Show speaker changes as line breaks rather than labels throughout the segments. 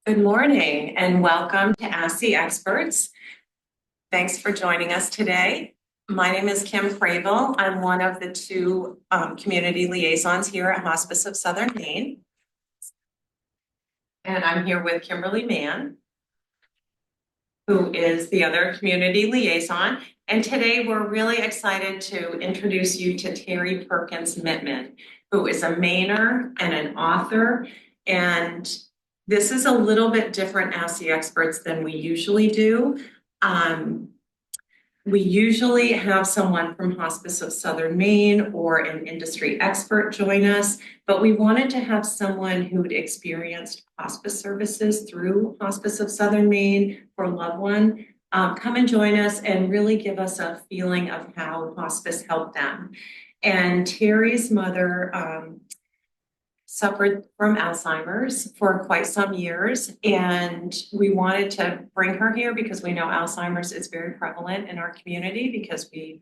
Good morning and welcome to Ask the Experts. Thanks for joining us today. My name is Kim Fravel. I'm one of the two community liaisons here at Hospice of Southern Maine. And I'm here with Kimberly Mann, who is the other community liaison. And today we're really excited to introduce you to Terry Perkins Mitman, who is a Mainer and an author. And this is a little bit different Ask the Experts than we usually do. We usually have someone from Hospice of Southern Maine or an industry expert join us, but we wanted to have someone who'd experienced hospice services through Hospice of Southern Maine for a loved one come and join us and really give us a feeling of how hospice helped them. And Terry's mother suffered from Alzheimer's for quite some years, and we wanted to bring her here because we know Alzheimer's is very prevalent in our community because we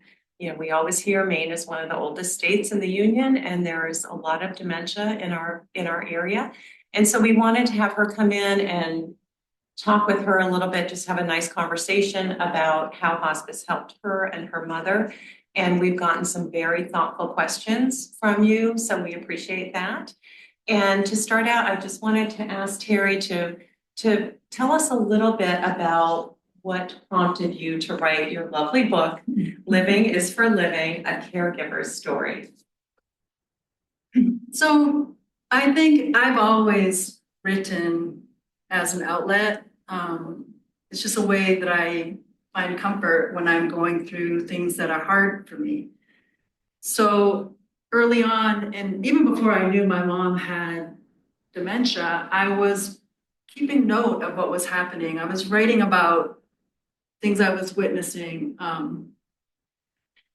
always hear Maine is one of the oldest states in the union, and there is a lot of dementia in our area. And so we wanted to have her come in and talk with her a little bit, just have a nice conversation about how hospice helped her and her mother. And we've gotten some very thoughtful questions from you, so we appreciate that. And to start out, I just wanted to ask Terry to tell us a little bit about what prompted you to write your lovely book, Living is for Living, A Caregiver's Story.
So I think I've always written as an outlet. It's just a way that I find comfort when I'm going through things that are hard for me. So early on, and even before I knew my mom had dementia, I was keeping note of what was happening. I was writing about things I was witnessing. And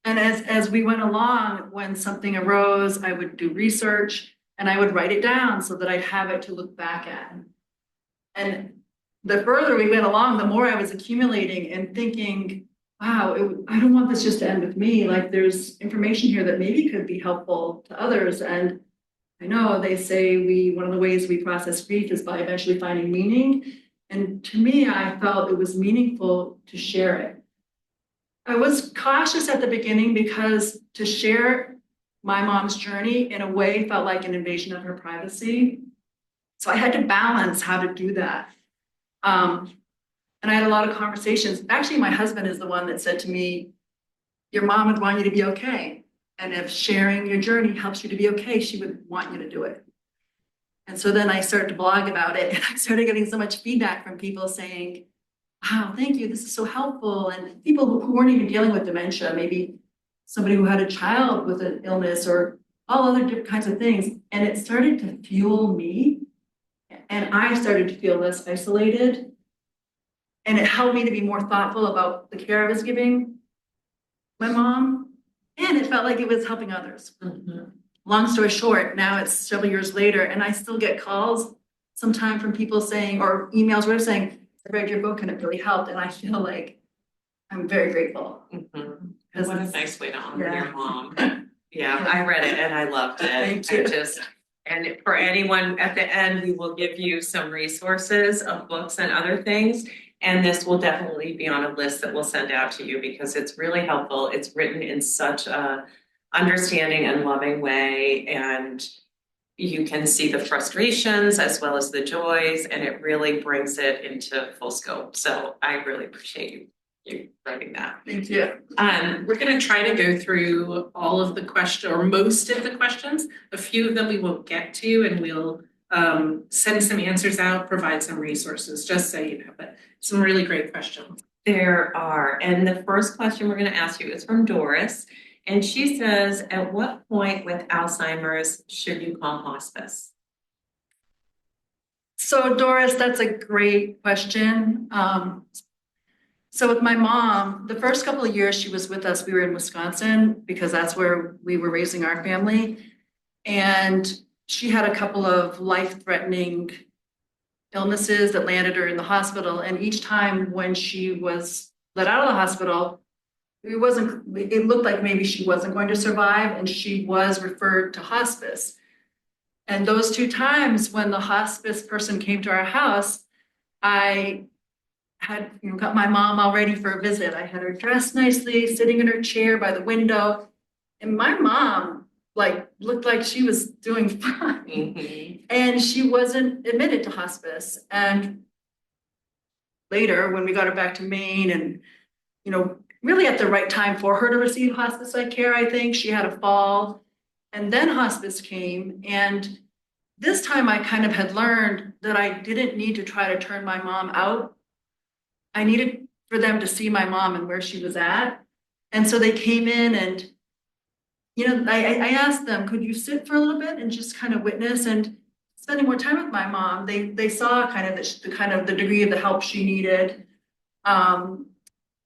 as we went along, when something arose, I would do research and I would write it down so that I'd have it to look back at. And the further we went along, the more I was accumulating and thinking, wow, I don't want this just to end with me. Like there's information here that maybe could be helpful to others. And I know they say one of the ways we process grief is by eventually finding meaning. And to me, I felt it was meaningful to share it. I was cautious at the beginning because to share my mom's journey in a way felt like an invasion of her privacy. So I had to balance how to do that. And I had a lot of conversations. Actually, my husband is the one that said to me, your mom would want you to be okay. And if sharing your journey helps you to be okay, she would want you to do it. And so then I started to blog about it, and I started getting so much feedback from people saying, wow, thank you, this is so helpful. And people who weren't even dealing with dementia, maybe somebody who had a child with an illness or all other different kinds of things. And it started to fuel me. And I started to feel less isolated. And it helped me to be more thoughtful about the care I was giving my mom. And it felt like it was helping others. Mm-hmm. Long story short, now it's several years later, and I still get calls sometimes from people saying, or emails where they're saying, I read your book and it really helped. And I feel like I'm very grateful.
Mm-hmm. What a nice way to honor your mom. Yeah, I read it and I loved it.
Thank you.
And for anyone at the end, we will give you some resources of books and other things. And this will definitely be on a list that we'll send out to you because it's really helpful. It's written in such a understanding and loving way. And you can see the frustrations as well as the joys, and it really brings it into full scope. So I really appreciate you writing that.
Thank you.
We're going to try to go through all of the questions, or most of the questions. A few of them we will get to, and we'll send some answers out, provide some resources, just so you know. But some really great questions.
There are. And the first question we're going to ask you is from Doris. And she says, at what point with Alzheimer's should you call hospice?
So Doris, that's a great question. So with my mom, the first couple of years she was with us, we were in Wisconsin because that's where we were raising our family. And she had a couple of life-threatening illnesses that landed her in the hospital. And each time when she was let out of the hospital, it looked like maybe she wasn't going to survive, and she was referred to hospice. And those two times when the hospice person came to our house, I had, got my mom all ready for a visit. I had her dressed nicely, sitting in her chair by the window. And my mom, like, looked like she was doing fine.
Mhm.
And she wasn't admitted to hospice. And later, when we got her back to Maine and, really at the right time for her to receive hospice-like care, I think, she had a fall. And then hospice came. And this time I kind of had learned that I didn't need to try to turn my mom out. I needed for them to see my mom and where she was at. And so they came in and, I asked them, could you sit for a little bit and just kind of witness, and spending more time with my mom, they saw kind of the degree of the help she needed.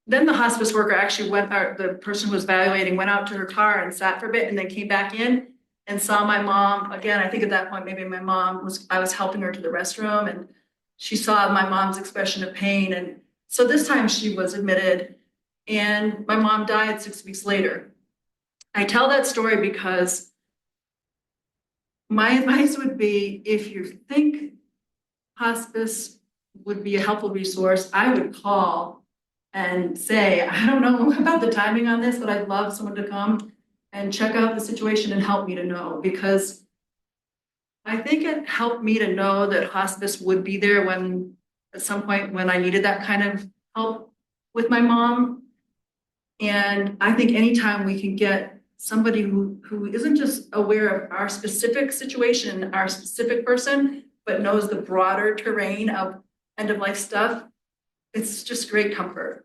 Then the hospice worker actually the person who was evaluating went out to her car and sat for a bit and then came back in and saw my mom again. I think at that point, maybe I was helping her to the restroom, and she saw my mom's expression of pain. And so this time she was admitted, and my mom died 6 weeks later. I tell that story because my advice would be, if you think hospice would be a helpful resource, I would call and say, I don't know about the timing on this, but I'd love someone to come and check out the situation and help me to know, because I think it helped me to know that hospice would be there at some point when I needed that kind of help with my mom. And I think anytime we can get somebody who isn't just aware of our specific situation, our specific person, but knows the broader terrain of end of life stuff, it's just great comfort.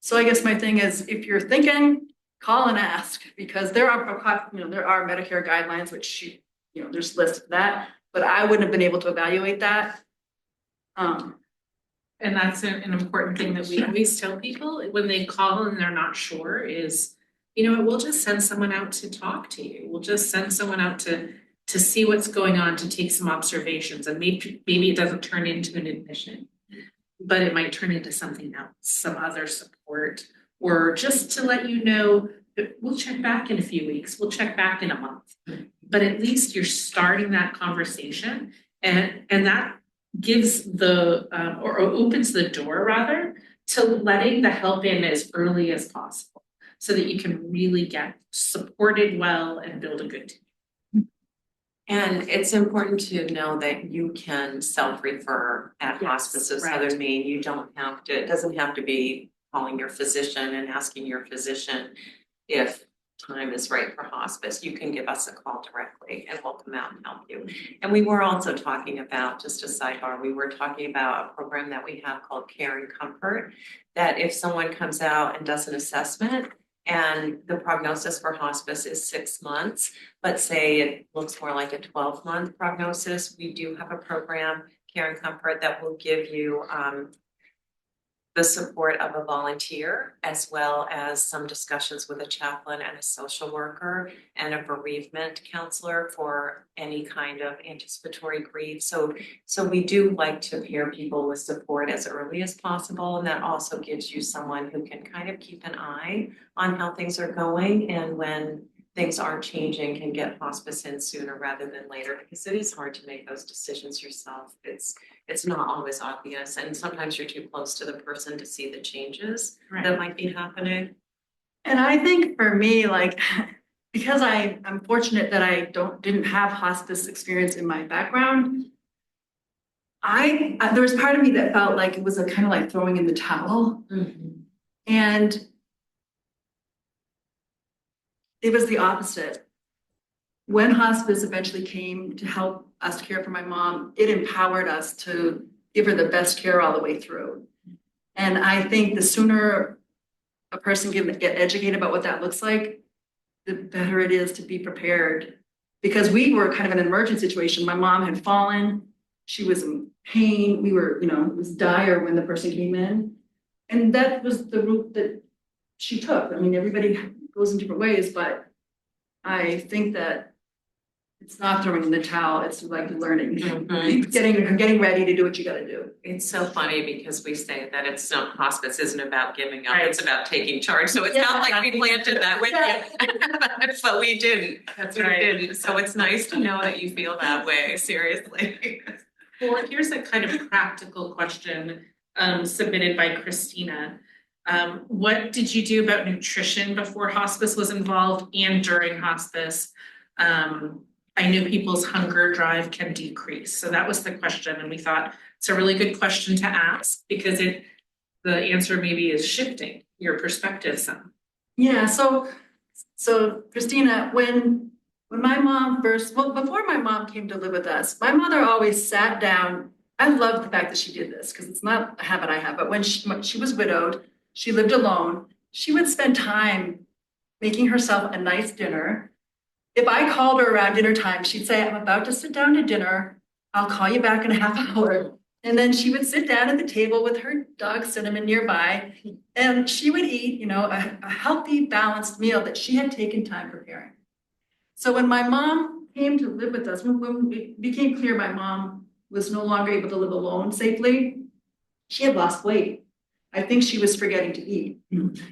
So I guess my thing is, if you're thinking, call and ask, because there are Medicare guidelines, which there's lists of that, but I wouldn't have been able to evaluate that.
And that's an important thing that we always tell people when they call and they're not sure is, we'll just send someone out to talk to you. We'll just send someone out to see what's going on, to take some observations, and maybe it doesn't turn into an admission, but it might turn into something else, some other support, or just to let you know that we'll check back in a few weeks, we'll check back in a month. But at least you're starting that conversation, and that gives or opens the door rather to letting the help in as early as possible, so that you can really get supported well and build a good team.
And it's important to know that you can self-refer at Hospice of Southern Maine. You don't have to, it doesn't have to be calling your physician and asking your physician if time is right for hospice. You can give us a call directly and we'll come out and help you. And we were also talking about, just a sidebar, we were talking about a program that we have called Care and Comfort, that if someone comes out and does an assessment and the prognosis for hospice is 6 months, but say it looks more like a 12-month prognosis, we do have a program, Care and Comfort, that will give you the support of a volunteer, as well as some discussions with a chaplain and a social worker and a bereavement counselor for any kind of anticipatory grief. So we do like to pair people with support as early as possible. And that also gives you someone who can kind of keep an eye on how things are going, and when things aren't changing, can get hospice in sooner rather than later, because it is hard to make those decisions yourself. It's not always obvious, and sometimes you're too close to the person to see the changes that might be happening.
And I think for me, like, because I'm fortunate that I didn't have hospice experience in my background, there was part of me that felt like it was a kind of like throwing in the towel.
Mm-hmm.
And it was the opposite. When hospice eventually came to help us care for my mom, it empowered us to give her the best care all the way through. And I think the sooner a person can get educated about what that looks like, the better it is to be prepared. Because we were kind of in an emergent situation. My mom had fallen, she was in pain, we were, it was dire when the person came in. And that was the route that she took. I mean, everybody goes in different ways, but I think that it's not throwing in the towel, it's like learning, getting ready to do what you gotta do.
It's so funny because we say that hospice isn't about giving up, it's about taking charge. So it's not like we planted that with you, but we didn't. That's right. We didn't. So it's nice to know that you feel that way, seriously.
Well, here's a kind of practical question submitted by Christina. What did you do about nutrition before hospice was involved and during hospice? I know people's hunger drive can decrease. So that was the question. And we thought it's a really good question to ask because the answer maybe is shifting your perspective some.
Yeah, so Christina, when my mom before my mom came to live with us, my mother always sat down. I love the fact that she did this because it's not a habit I have, but when she was widowed, she lived alone, she would spend time making herself a nice dinner. If I called her around dinner time, she'd say, I'm about to sit down to dinner. I'll call you back in a half hour. And then she would sit down at the table with her dog Cinnamon nearby, and she would eat, a healthy, balanced meal that she had taken time preparing. So when my mom came to live with us, when it became clear my mom was no longer able to live alone safely, she had lost weight. I think she was forgetting to eat.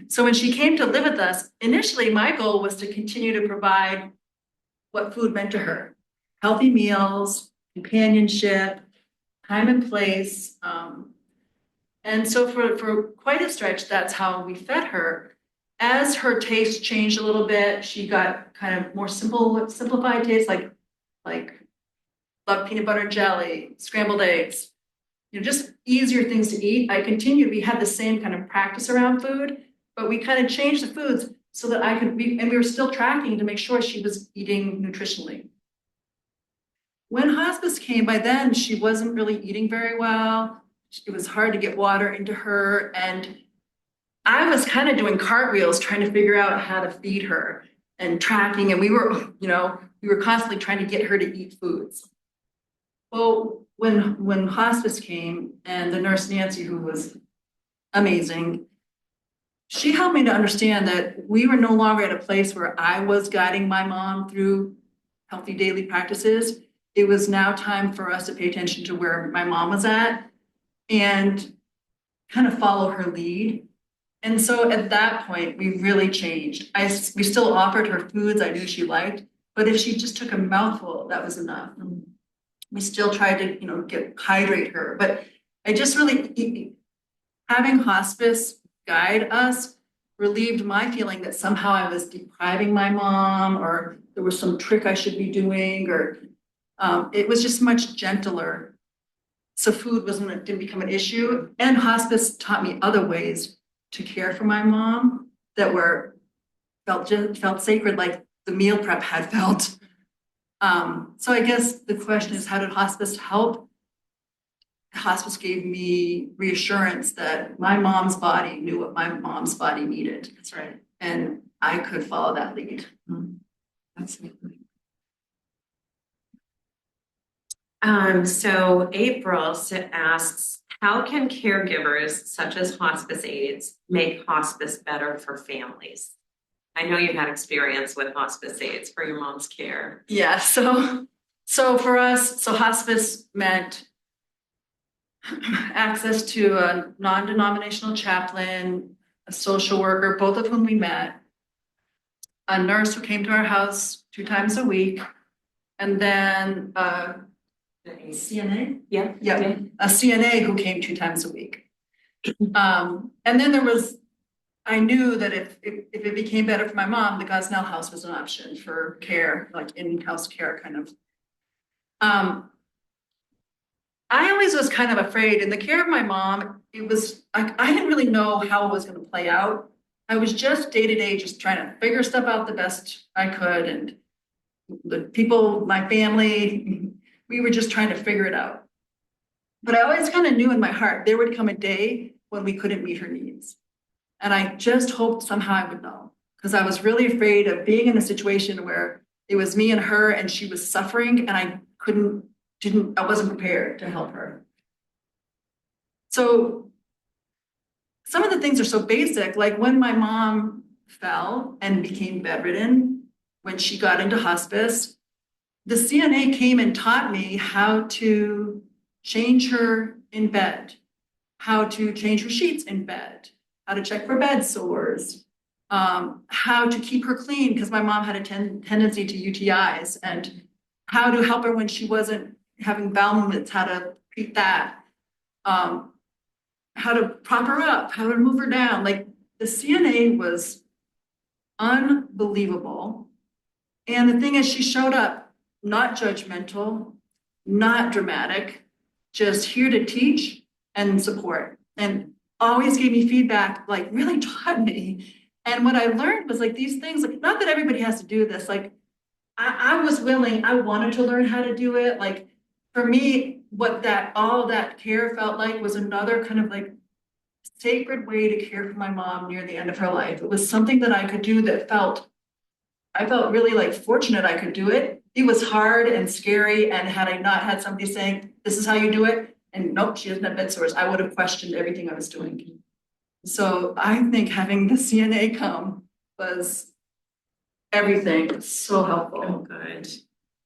So when she came to live with us, initially my goal was to continue to provide what food meant to her: healthy meals, companionship, time and place. And so for quite a stretch, that's how we fed her. As her taste changed a little bit, she got kind of more simplified tastes, like love peanut butter and jelly, scrambled eggs, just easier things to eat. We had the same kind of practice around food, but we kind of changed the foods so that and we were still tracking to make sure she was eating nutritionally. When hospice came, by then she wasn't really eating very well. It was hard to get water into her. And I was kind of doing cartwheels trying to figure out how to feed her and tracking. And we were constantly trying to get her to eat foods. Well, when hospice came and the nurse Nancy, who was amazing, she helped me to understand that we were no longer at a place where I was guiding my mom through healthy daily practices. It was now time for us to pay attention to where my mom was at and kind of follow her lead. And so at that point, we really changed. We still offered her foods I knew she liked, but if she just took a mouthful, that was enough. We still tried to, hydrate her. But I just really, having hospice guide us relieved my feeling that somehow I was depriving my mom, or there was some trick I should be doing, or it was just much gentler. So food didn't become an issue. And hospice taught me other ways to care for my mom that felt sacred, like the meal prep had felt. So I guess the question is, how did hospice help? Hospice gave me reassurance that my mom's body knew what my mom's body needed.
That's right.
And I could follow that lead.
Absolutely.
So April asks, how can caregivers such as hospice aides make hospice better for families? I know you had experience with hospice aides for your mom's care.
Yeah, so for us, hospice meant access to a non-denominational chaplain, a social worker, both of whom we met, a nurse who came to our house 2 times a week, and then a CNA?
Yeah.
Yeah, a CNA who came 2 times a week. And then I knew that if it became better for my mom, the Gosnell house was an option for care, like in-house care kind of. I always was kind of afraid. In the care of my mom, it was I didn't really know how it was going to play out. I was just day to day, just trying to figure stuff out the best I could. And the people, my family, we were just trying to figure it out. But I always kind of knew in my heart there would come a day when we couldn't meet her needs. And I just hoped somehow I would know, because I was really afraid of being in a situation where it was me and her and she was suffering and I wasn't prepared to help her. So some of the things are so basic, like when my mom fell and became bedridden, when she got into hospice, the CNA came and taught me how to change her in bed, how to change her sheets in bed, how to check for bed sores, how to keep her clean, because my mom had a tendency to UTIs, and how to help her when she wasn't having bowel movements, how to repeat that. How to prop her up, how to move her down. Like the CNA was unbelievable. And the thing is, she showed up not judgmental, not dramatic, just here to teach and support, and always gave me feedback, like really taught me. And what I learned was like these things, like not that everybody has to do this, like I was willing, I wanted to learn how to do it. Like for me, what that all that care felt like was another kind of like sacred way to care for my mom near the end of her life. It was something that I could do that I felt really like fortunate I could do it. It was hard and scary, and had I not had somebody saying, this is how you do it, and nope, she doesn't have bed sores, I would have questioned everything I was doing. So I think having the CNA come was everything, so helpful.
Oh, good.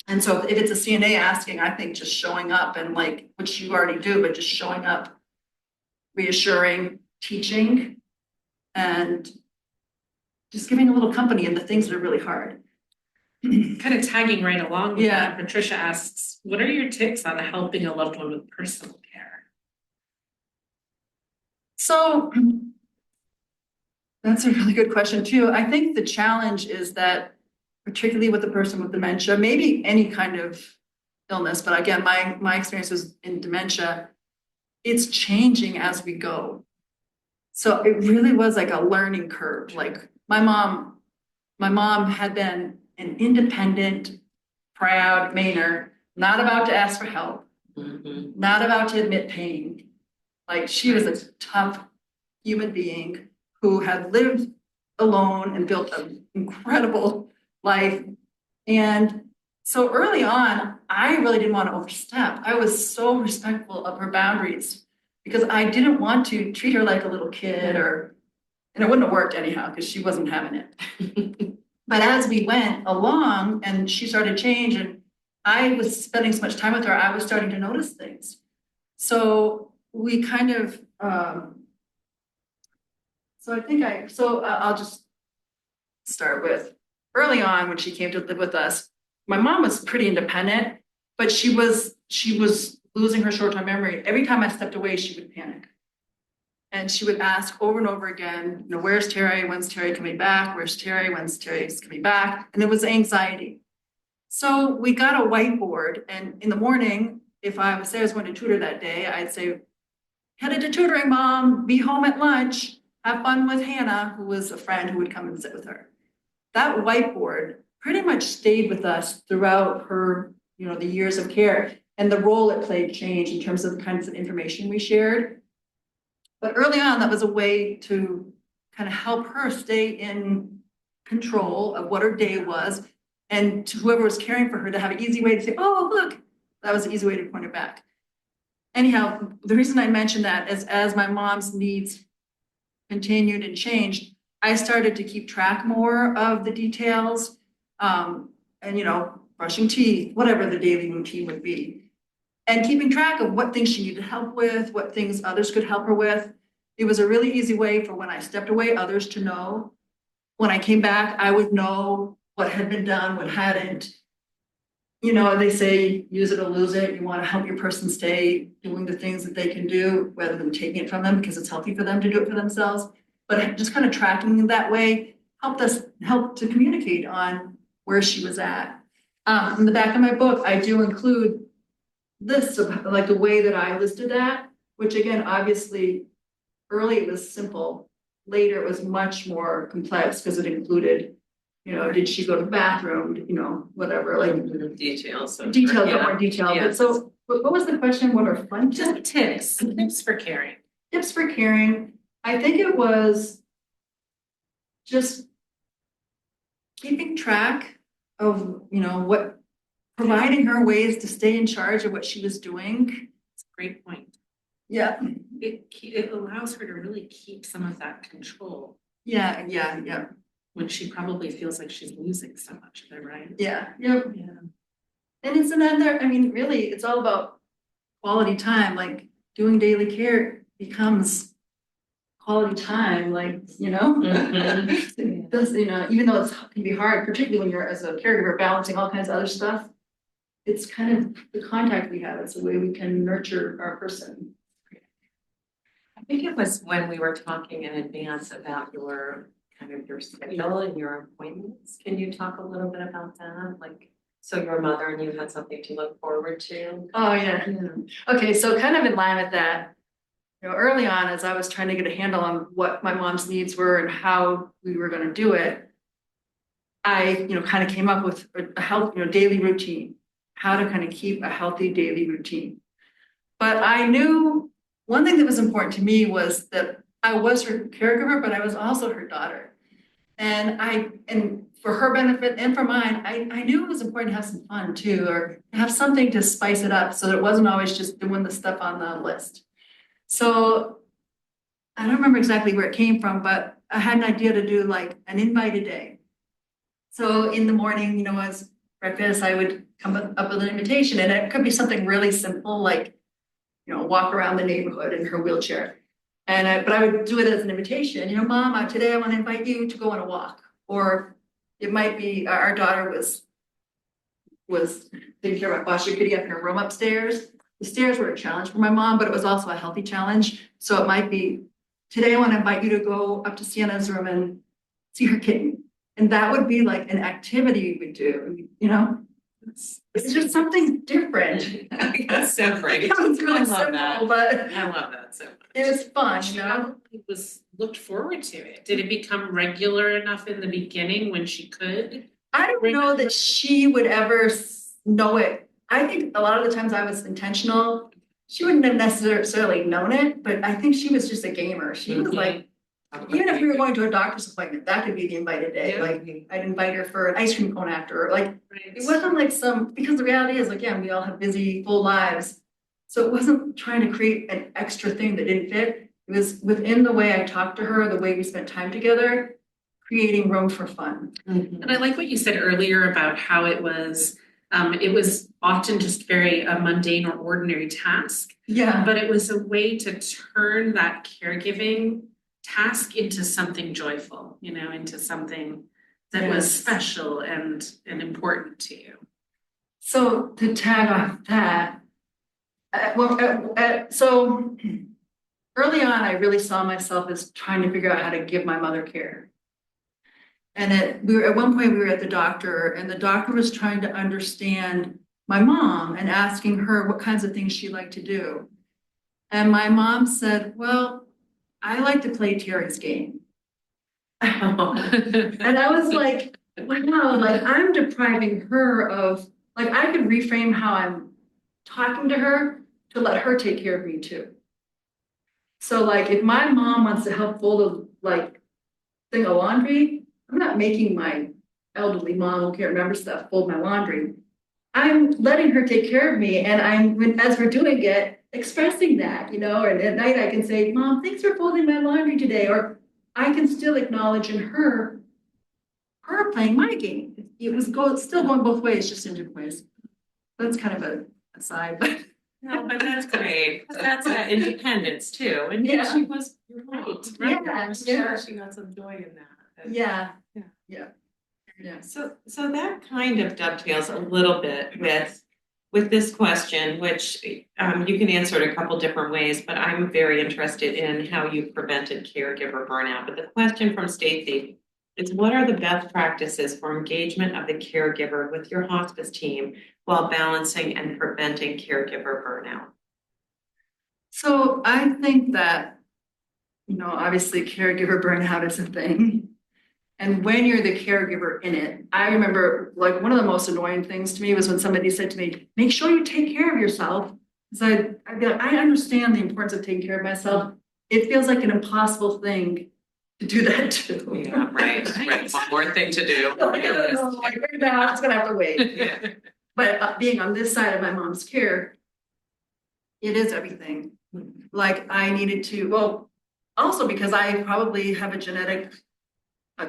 And so if it's a CNA asking, I think just showing up and like, which you already do, but just showing up, reassuring, teaching, and just giving a little company in the things that are really hard.
Kind of tagging right along with
Yeah.
that, Patricia asks, what are your tips on helping a loved one with personal care?
So that's a really good question too. I think the challenge is that, particularly with a person with dementia, maybe any kind of illness, but again, my experience was in dementia, it's changing as we go. So it really was like a learning curve. Like my mom had been an independent, proud Mainer, not about to ask for help, not about to admit pain. Like she was a tough human being who had lived alone and built an incredible life. And so early on, I really didn't want to overstep. I was so respectful of her boundaries because I didn't want to treat her like a little kid, and it wouldn't have worked anyhow because she wasn't having it. But as we went along and she started to change and I was spending so much time with her, I was starting to notice things. So we kind of, I'll just start with early on when she came to live with us. My mom was pretty independent, but she was losing her short-term memory. Every time I stepped away, she would panic. And she would ask over and over again, where's Terry? When's Terry coming back? Where's Terry? When's Terry's coming back? And there was anxiety. So we got a whiteboard, and in the morning, if I was going to tutor that day, I'd say, headed to tutoring, Mom, be home at lunch, have fun with Hannah, who was a friend who would come and sit with her. That whiteboard pretty much stayed with us throughout her, the years of care, and the role it played changed in terms of the kinds of information we shared. But early on, that was a way to kind of help her stay in control of what her day was, and to whoever was caring for her to have an easy way to say, oh, look, that was an easy way to point her back. Anyhow, the reason I mentioned that is as my mom's needs continued and changed, I started to keep track more of the details, and brushing teeth, whatever the daily routine would be, and keeping track of what things she needed help with, what things others could help her with. It was a really easy way for when I stepped away, others to know. When I came back, I would know what had been done, what hadn't. They say, use it or lose it. You want to help your person stay doing the things that they can do rather than taking it from them because it's healthy for them to do it for themselves. But just kind of tracking in that way helped to communicate on where she was at. In the back of my book, I do include lists of like the way that I listed that, which again, obviously, early it was simple. Later it was much more complex because it included, did she go to the bathroom, whatever, like
Details.
more detailed.
Yeah.
But so what was the question? What are fun
Tips for caring.
Tips for caring? I think it was just keeping track of, what, providing her ways to stay in charge of what she was doing.
It's a great point.
Yeah.
It allows her to really keep some of that control
Yeah.
when she probably feels like she's losing so much of it, right?
Yeah. Yep.
Yeah.
And it's another, really, it's all about quality time. Like doing daily care becomes quality time, like,
Mhm.
Does, even though it can be hard, particularly when you're as a caregiver balancing all kinds of other stuff. it's kind of the contact we have. It's the way we can nurture our person.
I think it was when we were talking in advance about your kind of your schedule and your appointments. Can you talk a little bit about that? Like, so your mother and you had something to look forward to?
Oh, yeah. Okay, so kind of in line with that, early on, as I was trying to get a handle on what my mom's needs were and how we were going to do it, I, kind of came up with a health, daily routine, how to kind of keep a healthy daily routine. But I knew one thing that was important to me was that I was her caregiver, but I was also her daughter. And for her benefit and for mine, I knew it was important to have some fun too, or have something to spice it up so that it wasn't always just doing the stuff on the list. So I don't remember exactly where it came from, but I had an idea to do like an invite a day. So in the morning, as breakfast, I would come up with an invitation, and it could be something really simple, like, walk around the neighborhood in her wheelchair. But I would do it as an invitation, Mom, today I want to invite you to go on a walk. Or it might be our daughter was taking care of my foster kitty up in her room upstairs. The stairs were a challenge for my mom, but it was also a healthy challenge. So it might be, today I want to invite you to go up to Sienna's room and see her kitten. And that would be like an activity we would do, It's just something different.
That's so great.
It was really
I love
simple,
that.
but
I love that so much.
it was fun,
She probably was looked forward to it. Did it become regular enough in the beginning when she could?
I don't know that she would ever know it. I think a lot of the times I was intentional. She wouldn't have necessarily known it, but I think she was just a gamer. She was like, even if we were going to a doctor's appointment, that could be the invited day.
Yeah.
Like I'd invite her for an ice cream cone after, like
Right.
it wasn't like because the reality is, again, we all have busy, full lives. So it wasn't trying to create an extra thing that didn't fit. It was within the way I talked to her, the way we spent time together, creating room for fun.
And I like what you said earlier about how it was often just very a mundane or ordinary task,
Yeah.
but it was a way to turn that caregiving task into something joyful, into something that was
Yes.
special and important to you.
So to tag off that, so early on, I really saw myself as trying to figure out how to give my mother care. And at one point we were at the doctor, and the doctor was trying to understand my mom and asking her what kinds of things she liked to do. And my mom said, well, I like to play Terry's game. And I was like, wow, like I'm depriving her of, like I could reframe how I'm talking to her to let her take care of me too. So like if my mom wants to help fold a thing of laundry, I'm not making my elderly mom who can't remember stuff fold my laundry. I'm letting her take care of me, and as we're doing it, expressing that, and at night I can say, Mom, thanks for folding my laundry today, or I can still acknowledge in her playing my game. It was still going both ways, just in different ways. That's kind of a aside, but
No, but that's great. That's that independence too. And
Yeah.
she was, you're right.
Yeah, yeah.
She got some joy in that. And
yeah.
Yeah.
Yeah. Yeah.
So that kind of dovetails a little bit with this question, which you can answer it a couple different ways, but I'm very interested in how you prevented caregiver burnout. But the question from Stacy is, what are the best practices for engagement of the caregiver with your hospice team while balancing and preventing caregiver burnout?
So I think that, obviously caregiver burnout is a thing. And when you're the caregiver in it, I remember like one of the most annoying things to me was when somebody said to me, make sure you take care of yourself. Because I'd be like, I understand the importance of taking care of myself. It feels like an impossible thing to do that too.
Yeah, right. One more thing to do.
It's gonna have to wait.
Yeah.
But being on this side of my mom's care, it is everything. Like I needed to, well, also because I probably have a genetic,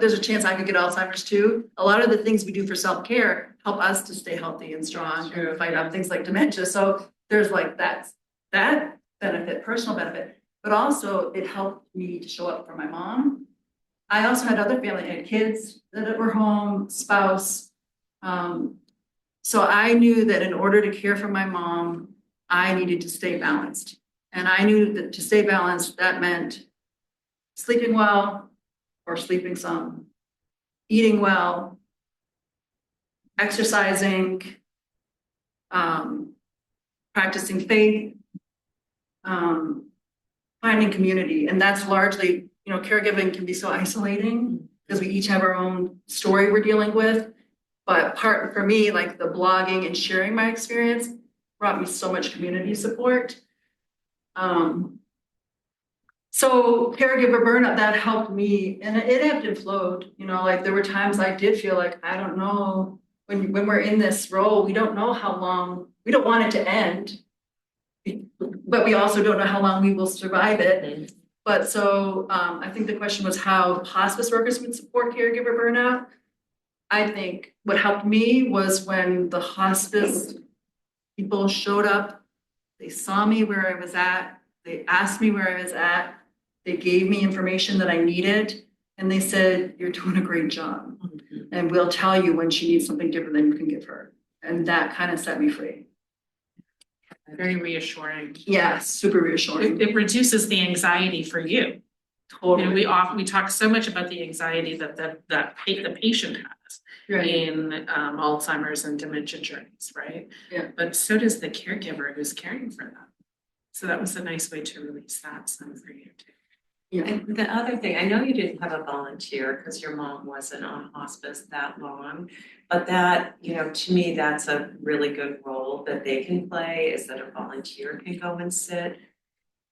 there's a chance I could get Alzheimer's too. A lot of the things we do for self-care help us to stay healthy and strong and fight off things like dementia. So there's like that benefit, personal benefit, but also it helped me to show up for my mom. I also had other family, I had kids that were home, spouse. So I knew that in order to care for my mom, I needed to stay balanced. And I knew that to stay balanced, that meant sleeping well or sleeping some, eating well, exercising, practicing faith, finding community. And that's largely, caregiving can be so isolating because we each have our own story we're dealing with. But part for me, like the blogging and sharing my experience brought me so much community support. So caregiver burnout, that helped me, and it ebbed and flowed, like there were times I did feel like, I don't know, when we're in this role, we don't know how long, we don't want it to end, but we also don't know how long we will survive it. But so I think the question was how hospice workers would support caregiver burnout. I think what helped me was when the hospice people showed up, they saw me where I was at, they asked me where I was at, they gave me information that I needed, and they said, you're doing a great job. And we'll tell you when she needs something different than you can give her. And that kind of set me free.
Very reassuring.
Yeah, super reassuring.
It reduces the anxiety for you.
Totally.
We talk so much about the anxiety that the patient has in Alzheimer's and dementia journeys, right?
Yeah.
But so does the caregiver who's caring for them. So that was a nice way to release that some for you too.
Yeah.
And the other thing, I know you didn't have a volunteer because your mom wasn't on hospice that long, but that, to me, that's a really good role that they can play, is that a volunteer can go and sit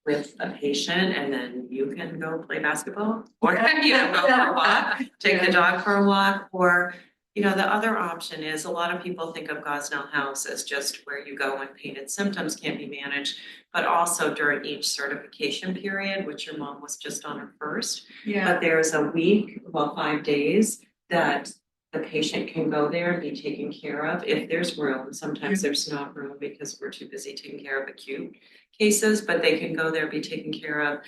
with a patient and then you can go play basketball or, go for a walk, take the dog for a walk, or, the other option is a lot of people think of Gosnell House as just where you go when pain and symptoms can't be managed, but also during each certification period, which your mom was just on her first.
Yeah.
But there's a week, 5 days that the patient can go there and be taken care of if there's room. Sometimes there's not room because we're too busy taking care of acute cases, but they can go there, be taken care of,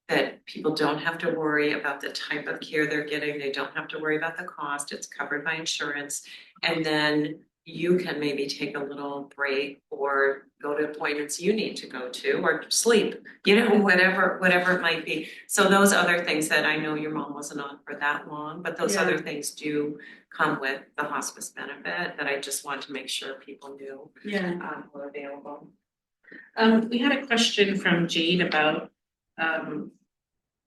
that people don't have to worry about the type of care they're getting. They don't have to worry about the cost. It's covered by insurance. And then you can maybe take a little break or go to appointments you need to go to or sleep, whatever it might be. So those other things that I know your mom wasn't on for that long, but those other things do come with the hospice benefit that I just want to make sure people knew were available.
We had a question from Jade about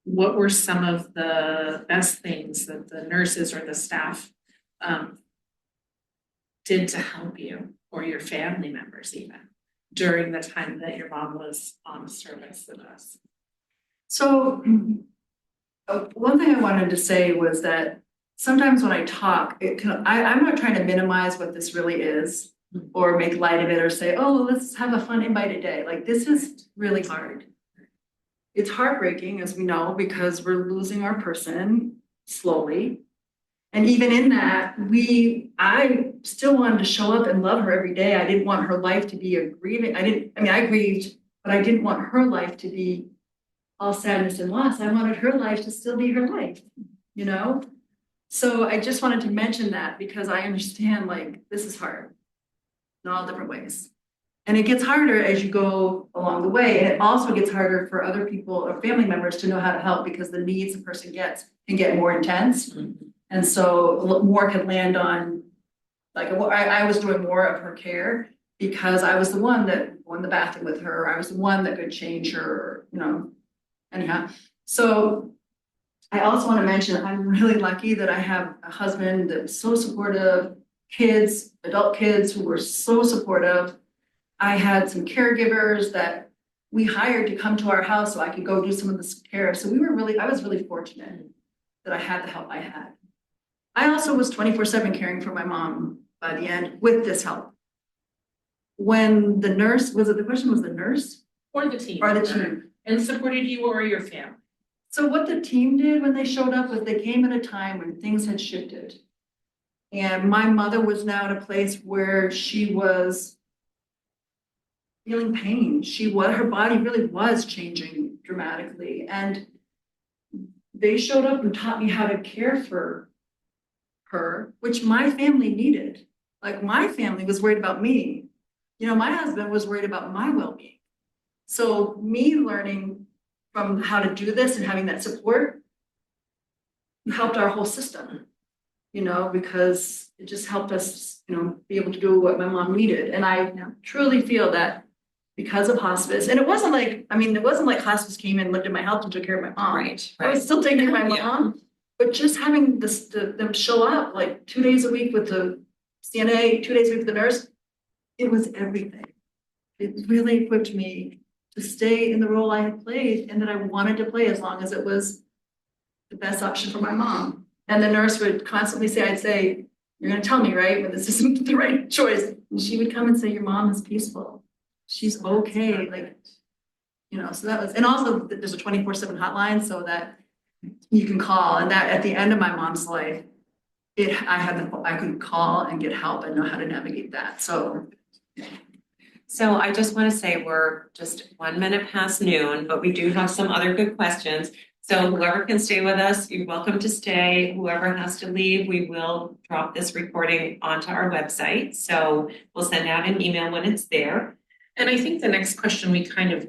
what were some of the best things that the nurses or the staff did to help you or your family members even during the time that your mom was on service with us.
So one thing I wanted to say was that sometimes when I talk, I'm not trying to minimize what this really is or make light of it or say, oh, let's have a fun invited day. Like, this is really hard. It's heartbreaking, as we know, because we're losing our person slowly. And even in that, I still wanted to show up and love her every day. I didn't want her life to be a grieving. I grieved, but I didn't want her life to be all sadness and loss. I wanted her life to still be her life, So I just wanted to mention that because I understand, like, this is hard in all different ways. And it gets harder as you go along the way. And it also gets harder for other people or family members to know how to help because the needs a person gets can get more intense. And so more can land on, like, I was doing more of her care because I was the one that went in the bathroom with her. I was the one that could change her, anyhow. So I also want to mention, I'm really lucky that I have a husband that was so supportive, kids, adult kids who were so supportive. I had some caregivers that we hired to come to our house so I could go do some of this care. So I was really fortunate that I had the help I had. I also was 24/7 caring for my mom by the end with this help. When the nurse, the question was the nurse?
Or the team.
Or the team.
And supported you or your family.
So what the team did when they showed up was they came at a time when things had shifted. And my mother was now at a place where she was feeling pain. Her body really was changing dramatically. And they showed up and taught me how to care for her, which my family needed. Like my family was worried about me. You know, my husband was worried about my well-being. So me learning from how to do this and having that support helped our whole system, you know, because it just helped us, you know, be able to do what my mom needed. And I truly feel that because of hospice, and it wasn't like, I mean, it wasn't like hospice came in, looked at my health and took care of my mom.
Right,
I was
right.
still taking care of my
Yeah.
mom, but just having this, them show up like 2 days a week with the CNA, 2 days a week with the nurse, it was everything. It really equipped me to stay in the role I had played and that I wanted to play as long as it was the best option for my mom. And the nurse would constantly say, I'd say, you're gonna tell me, right, when this isn't the right choice. And she would come and say, your mom is peaceful. She's okay, like, you know, so that was, and also there's a 24/7 hotline so that you can call, and that at the end of my mom's life, I could call and get help and know how to navigate that, so.
So I just want to say we're just 1 minute past noon, but we do have some other good questions. So whoever can stay with us, you're welcome to stay. Whoever has to leave, we will drop this recording onto our website. So we'll send out an email when it's there.
And I think the next question we kind of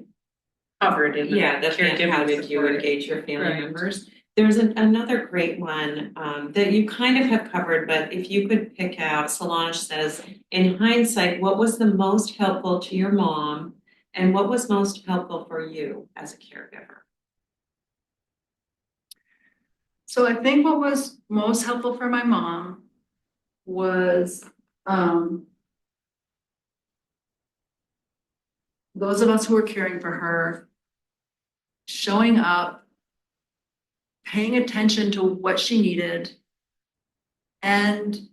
covered in the
Yeah,
caregiving
how did you
support.
engage your family
Right.
members? There's another great one that you kind of have covered, but if you could pick out, Solange says, in hindsight, what was the most helpful to your mom and what was most helpful for you as a caregiver?
So I think what was most helpful for my mom was those of us who were caring for her showing up, paying attention to what she needed, and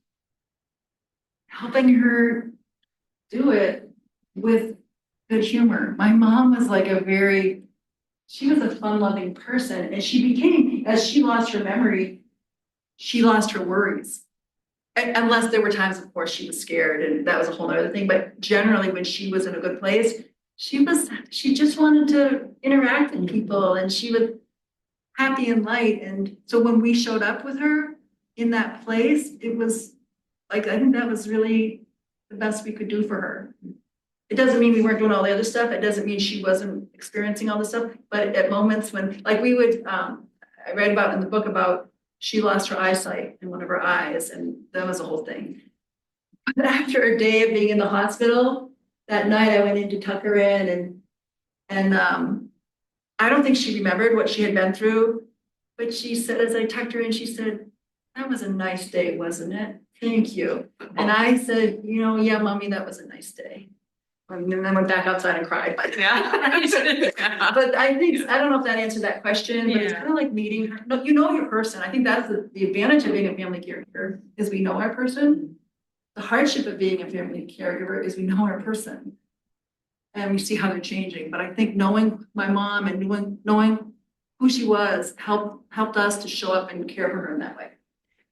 helping her do it with good humor. My mom was like she was a fun-loving person, and she became, as she lost her memory, she lost her worries. Unless there were times, of course, she was scared, and that was a whole other thing. But generally, when she was in a good place, she just wanted to interact with people, and she was happy and light. And so when we showed up with her in that place, it was like, I think that was really the best we could do for her. It doesn't mean we weren't doing all the other stuff. It doesn't mean she wasn't experiencing all the stuff, but at moments when, like we would, I read about in the book about she lost her eyesight in one of her eyes, and that was a whole thing. But after a day of being in the hospital, that night I went in to tuck her in, and I don't think she remembered what she had been through, but she said, as I tucked her in, she said, that was a nice day, wasn't it? Thank you. And I said, you know, yeah, mommy, that was a nice day. And then I went back outside and cried. But
Yeah.
but I think, I don't know if that answered that question, but it's
Yeah.
kind of like meeting her. No, you know your person. I think that's the advantage of being a family caregiver is we know our person. The hardship of being a family caregiver is we know our person. And we see how they're changing. But I think knowing my mom and knowing who she was helped us to show up and care for her in that way.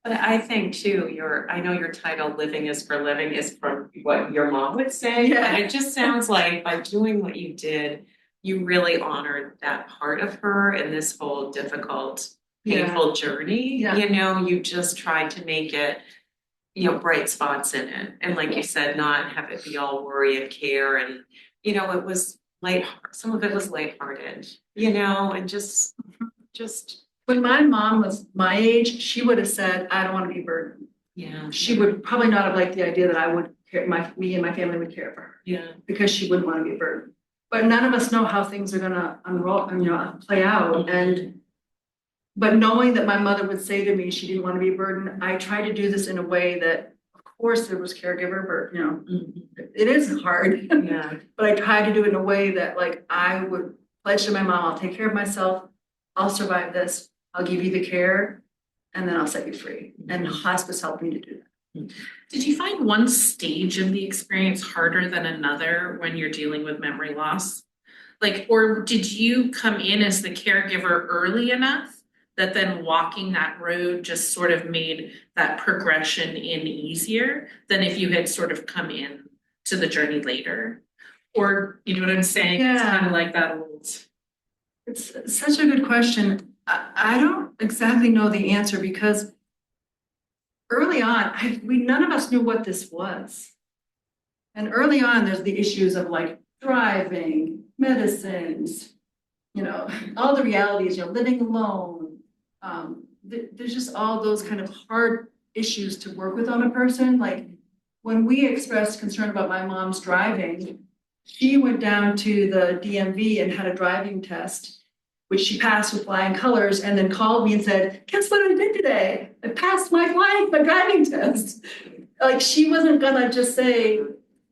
But I think too, I know your title, Living is for Living, is from what your mom would say.
Yeah.
But it just sounds like by doing what you did, you really honored that part of her in this whole difficult, painful journey.
Yeah.
You know, you just tried to make it, you know, bright spots in it. And like you said, not have it be all worry and care. And, you know, it was some of it was lighthearted, you know, and just
When my mom was my age, she would have said, I don't want to be burdened.
yeah.
She would probably not have liked the idea that I would care, me and my family would care for her
Yeah.
because she wouldn't want to be a burden. But none of us know how things are gonna unroll, you know, play out. But knowing that my mother would say to me she didn't want to be a burden, I tried to do this in a way that, of course, there was caregiver, but you know, it is hard.
Yeah.
But I tried to do it in a way that like I would pledge to my mom, I'll take care of myself, I'll survive this, I'll give you the care, and then I'll set you free. And hospice helped me to do that.
Did you find one stage of the experience harder than another when you're dealing with memory loss? Like, or did you come in as the caregiver early enough that then walking that road just sort of made that progression in easier than if you had sort of come in to the journey later? Or, you know what I'm saying? It's kind of like that old.
It's such a good question. I don't exactly know the answer because early on, none of us knew what this was. And early on, there's the issues of like driving, medicines, all the realities, living alone. There's just all those kind of hard issues to work with on a person. Like when we expressed concern about my mom's driving, she went down to the DMV and had a driving test, which she passed with flying colors, and then called me and said, guess what I did today? I passed my driving test. Like she wasn't gonna just say,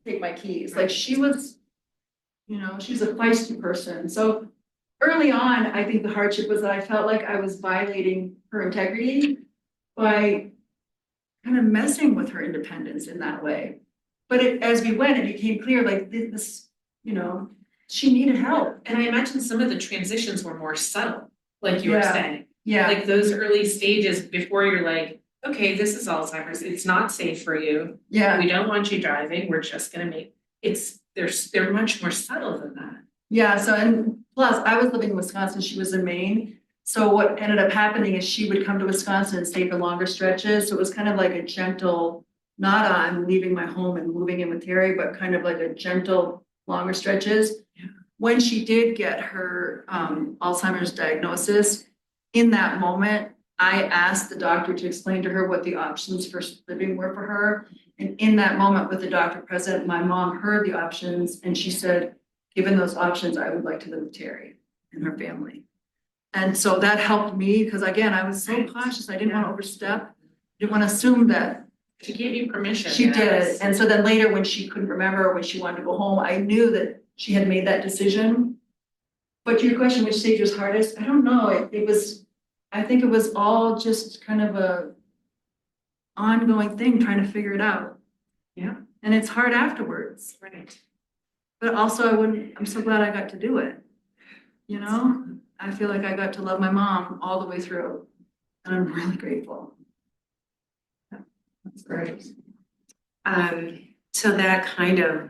take my keys. Like she was, she's a feisty person. So early on, I think the hardship was that I felt like I was violating her integrity by kind of messing with her independence in that way. But as we went, it became clear like this, she needed help.
And I imagine some of the transitions were more subtle, like you were
Yeah.
saying.
Yeah.
Like those early stages before you're like, okay, this is Alzheimer's. It's not safe for you.
Yeah.
We don't want you driving. We're just gonna they're much more subtle than that.
Yeah. So, and plus I was living in Wisconsin, she was in Maine. So what ended up happening is she would come to Wisconsin and stay for longer stretches. So it was kind of like a gentle, not I'm leaving my home and moving in with Terry, but kind of like a gentle, longer stretches.
Yeah.
When she did get her Alzheimer's diagnosis, in that moment, I asked the doctor to explain to her what the options for living were for her. And in that moment with the doctor present, my mom heard the options and she said, given those options, I would like to live with Terry and her family. And so that helped me because again, I was so cautious. I didn't want to overstep. Didn't want to assume that
She gave you permission.
she
yes.
did. And so then later when she couldn't remember, when she wanted to go home, I knew that she had made that decision. But to your question, which stage was hardest? I don't know. I think it was all just kind of a ongoing thing, trying to figure it out.
Yeah.
And it's hard afterwards.
Right.
But also I'm so glad I got to do it. I feel like I got to love my mom all the way through. And I'm really grateful.
That's great. So that kind of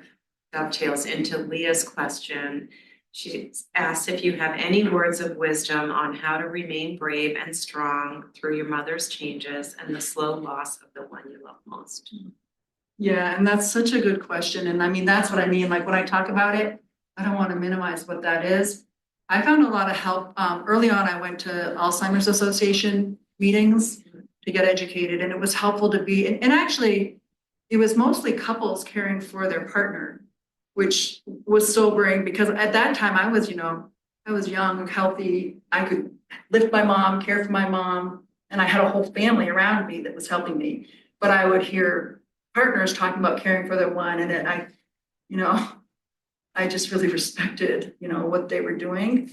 dovetails into Leah's question. She asked if you have any words of wisdom on how to remain brave and strong through your mother's changes and the slow loss of the one you love most.
Yeah, and that's such a good question. And I mean, that's what I mean. Like when I talk about it, I don't want to minimize what that is. I found a lot of help. Early on, I went to Alzheimer's Association meetings to get educated, and it was helpful to be, and actually, it was mostly couples caring for their partner, which was sobering because at that time I was young, healthy. I could lift my mom, care for my mom, and I had a whole family around me that was helping me. But I would hear partners talking about caring for their one, and I just really respected, what they were doing.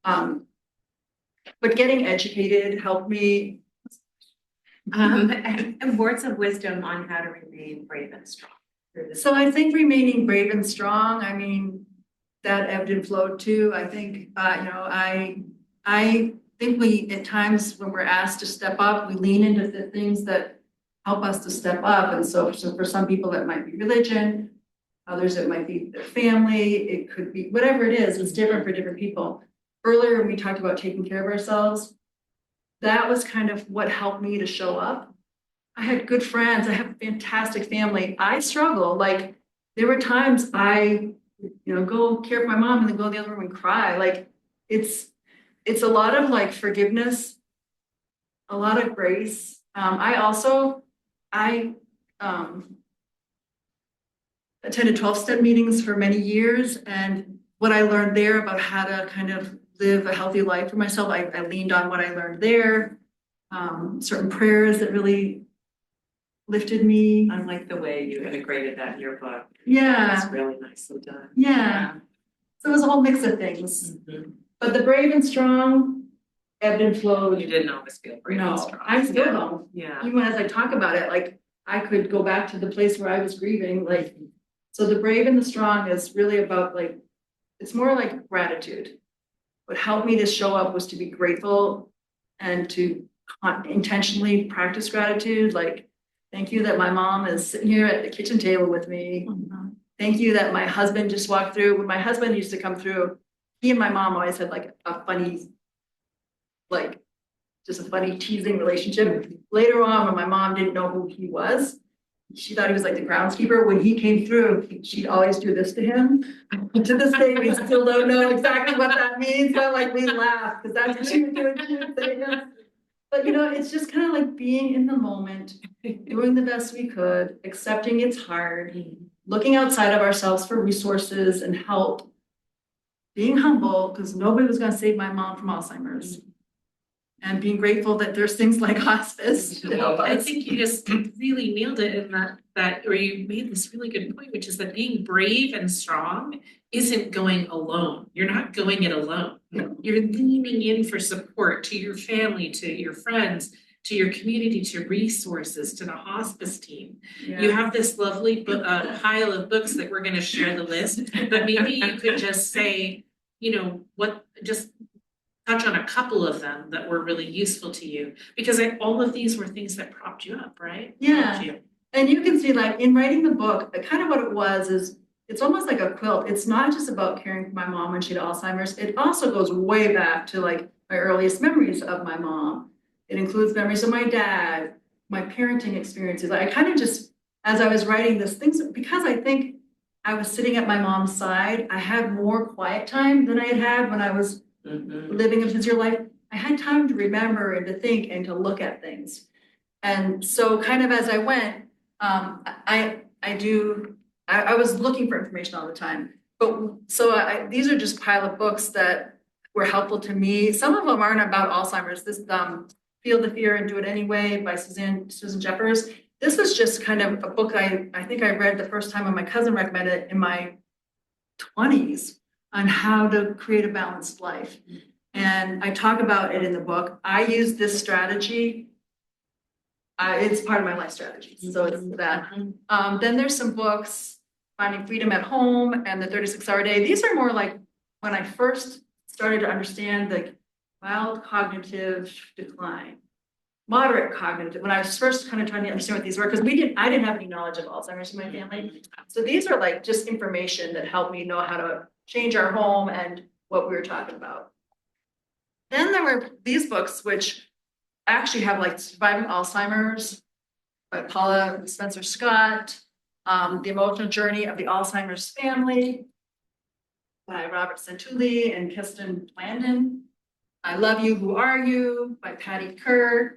But getting educated helped me.
And words of wisdom on how to remain brave and strong.
So I think remaining brave and strong, I mean, that ebbed and flowed too. I think, I think we, at times when we're asked to step up, we lean into the things that help us to step up. And so for some people, that might be religion. Others, it might be their family. It could be whatever it is. It's different for different people. Earlier, when we talked about taking care of ourselves, that was kind of what helped me to show up. I had good friends. I have a fantastic family. I struggle. Like there were times I, go care for my mom and then go in the other room and cry. Like it's a lot of like forgiveness, a lot of grace. I attended 12-step meetings for many years, and what I learned there about how to kind of live a healthy life for myself, I leaned on what I learned there. Certain prayers that really lifted me.
I like the way you integrated that in your book.
Yeah.
It's really nicely done.
Yeah. So it was a whole mix of things.
Mm-hmm.
But the brave and strong ebbed and flowed.
You didn't always feel brave and
No,
strong.
I still don't.
Yeah.
Even as I talk about it, like I could go back to the place where I was grieving. Like, so the brave and the strong is really about like, it's more like gratitude. What helped me to show up was to be grateful and to intentionally practice gratitude. Like, thank you that my mom is sitting here at the kitchen table with me.
Mm-hmm.
Thank you that my husband just walked through. When my husband used to come through, he and my mom always had like a funny, like just a funny teasing relationship. Later on, when my mom didn't know who he was, she thought he was like the groundskeeper. When he came through, she'd always do this to him. To this day, we still don't know exactly what that means, but like we laugh because that's what she was doing. She would say this. But you know, it's just kind of like being in the moment, doing the best we could, accepting it's hard, looking outside of ourselves for resources and help, being humble because nobody was going to save my mom from Alzheimer's, and being grateful that there's things like hospice to help
I
us.
think you just really nailed it in that, or you made this really good point, which is that being brave and strong isn't going alone. You're not going it alone.
No.
You're leaning in for support to your family, to your friends, to your community, to resources, to the hospice team.
Yeah.
You have this lovely pile of books that we're gonna share the list, but maybe you could just say, you know, just touch on a couple of them that were really useful to you, because all of these were things that propped you up, right?
Yeah.
Propped you.
And you can see, like, in writing the book, kind of what it was is, it's almost like a quilt. It's not just about caring for my mom when she had Alzheimer's. It also goes way back to like my earliest memories of my mom. It includes memories of my dad, my parenting experiences. I kind of just, as I was writing this, things, because I think I was sitting at my mom's side, I had more quiet time than I had when I was living a busier life. I had time to remember and to think and to look at things. And so kind of as I went, I was looking for information all the time. But so these are just pile of books that were helpful to me. Some of them aren't about Alzheimer's. This Feel the Fear and Do It Anyway by Susan Jeffers. This was just kind of a book I think I read the first time when my cousin recommended it in my 20s on how to create a balanced life. And I talk about it in the book. I use this strategy. It's part of my life strategy. So it's that. Then there's some books, Finding Freedom at Home and The 36-Hour Day. These are more like when I first started to understand the mild cognitive decline, moderate cognitive, when I was first kind of trying to understand what these were, because I didn't have any knowledge of Alzheimer's in my family. So these are like just information that helped me know how to change our home and what we were talking about. Then there were these books, which actually have like Surviving Alzheimer's by Paula Spencer Scott, The Emotional Journey of the Alzheimer's Family by Robert Santulli and Kirsten Landon. I Love You, Who Are You by Patty Kerr.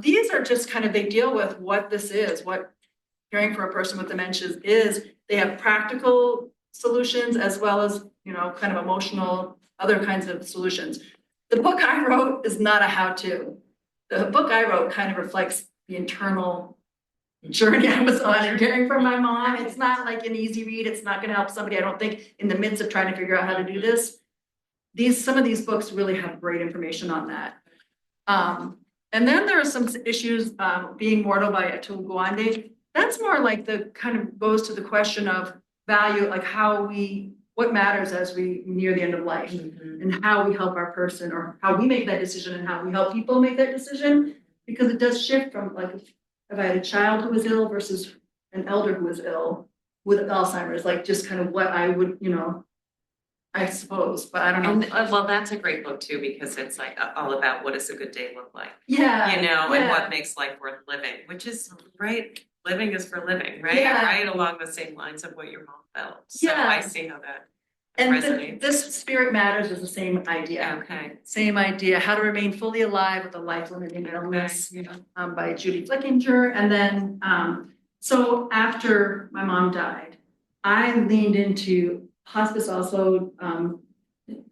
These are just kind of, they deal with what this is, what caring for a person with dementia is. They have practical solutions as well as, you know, kind of emotional, other kinds of solutions. The book I wrote is not a how-to. The book I wrote kind of reflects the internal journey I was on in caring for my mom. It's not like an easy read. It's not going to help somebody, I don't think, in the midst of trying to figure out how to do this. Some of these books really have great information on that. And then there are some issues, Being Mortal by Atul Gawande. That's more like the kind of goes to the question of value, like what matters as we near the end of life, and how we help our person, or how we make that decision and how we help people make that decision, because it does shift from, like, if I had a child who was ill versus an elder who was ill with Alzheimer's, like just kind of what I would, you know, I suppose, but I don't know.
And, well, that's a great book too, because it's like all about what does a good day look like,
Yeah.
you know, and
yeah.
what makes life worth living, which is right. Living is for living, right?
Yeah.
Right along the same lines of what your mom felt. So
Yeah.
I see how that
And
resonates.
this Spirit Matters is the same idea.
Okay.
Same idea, how to remain fully alive with a life-limiting illness,
Yeah.
by Judy Flickinger. And then, so after my mom died, I leaned into hospice. Also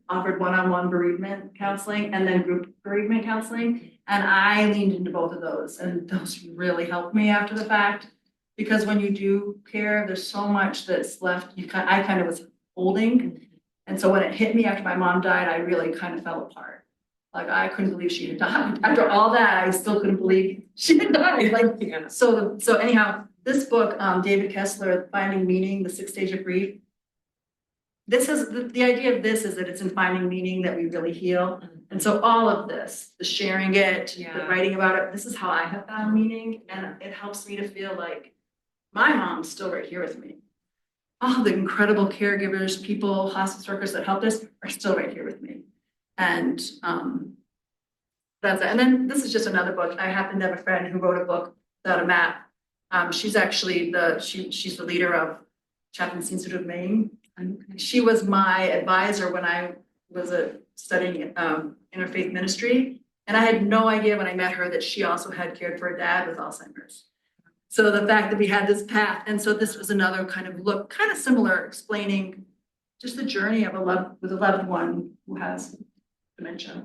offered one-on-one bereavement counseling and then group bereavement counseling. And I leaned into both of those, and those really helped me after the fact, because when you do care, there's so much that's left. I kind of was holding. And so when it hit me after my mom died, I really kind of fell apart. Like, I couldn't believe she had died. After all that, I still couldn't believe she had died. Like,
Yeah.
so anyhow, this book, David Kessler, Finding Meaning, The 6 Stage of Grief. This is the idea of this is that it's in finding meaning that we really heal. And so all of this, the sharing it, the
Yeah.
writing about it, this is how I have found meaning. And it helps me to feel like my mom's still right here with me. All the incredible caregivers, people, hospice workers that helped us are still right here with me. And that's it. And then this is just another book. I happen to have a friend who wrote a book without a map. She's actually she's the leader of Chaplains Institute of Maine. She was my advisor when I was studying interfaith ministry. And I had no idea when I met her that she also had cared for a dad with Alzheimer's. So the fact that we had this path, and so this was another kind of look, kind of similar, explaining just the journey of a loved one who has dementia.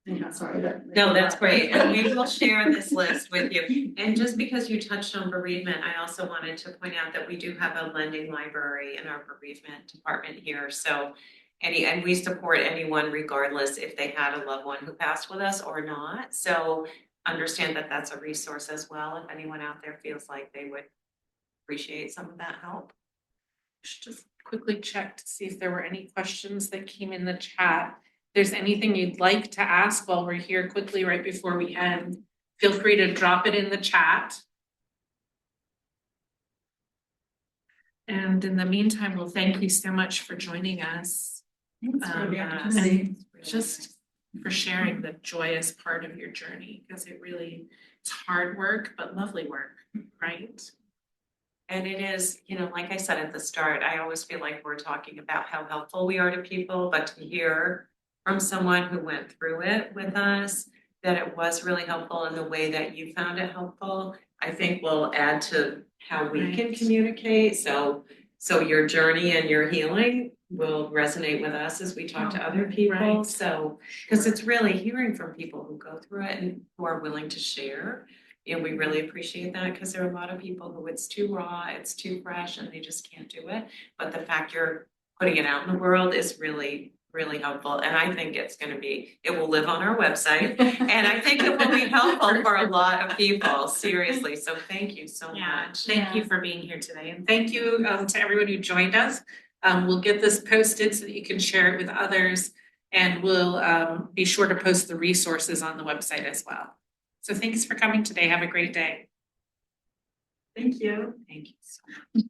Yeah, sorry.
No, that's great. And we will share this list with you. And just because you touched on bereavement, I also wanted to point out that we do have a lending library in our bereavement department here. So and we support anyone regardless if they had a loved one who passed with us or not. So understand that that's a resource as well. If anyone out there feels like they would appreciate some of that help.
Just quickly check to see if there were any questions that came in the chat. If there's anything you'd like to ask while we're here quickly right before we end, feel free to drop it in the chat. And in the meantime, well, thank you so much for joining us.
Thanks for the
And
opportunity.
just for sharing the joyous part of your journey, because it's hard work, but lovely work, right?
And it is, like I said at the start, I always feel like we're talking about how helpful we are to people, but to hear from someone who went through it with us, that it was really helpful in the way that you found it helpful, I think will add to how we can communicate. So your journey and your healing will resonate with us as we talk to other people.
Right.
So, because it's really hearing from people who go through it and who are willing to share. And we really appreciate that because there are a lot of people who it's too raw, it's too fresh, and they just can't do it. But the fact you're putting it out in the world is really, really helpful. And I think it will live on our website. And I think it will be helpful for a lot of people, seriously. So thank you so much.
Thank you for being here today. And thank you to everyone who joined us. We'll get this posted so that you can share it with others. And we'll be sure to post the resources on the website as well. So thanks for coming today. Have a great day.
Thank you.
Thank you so much.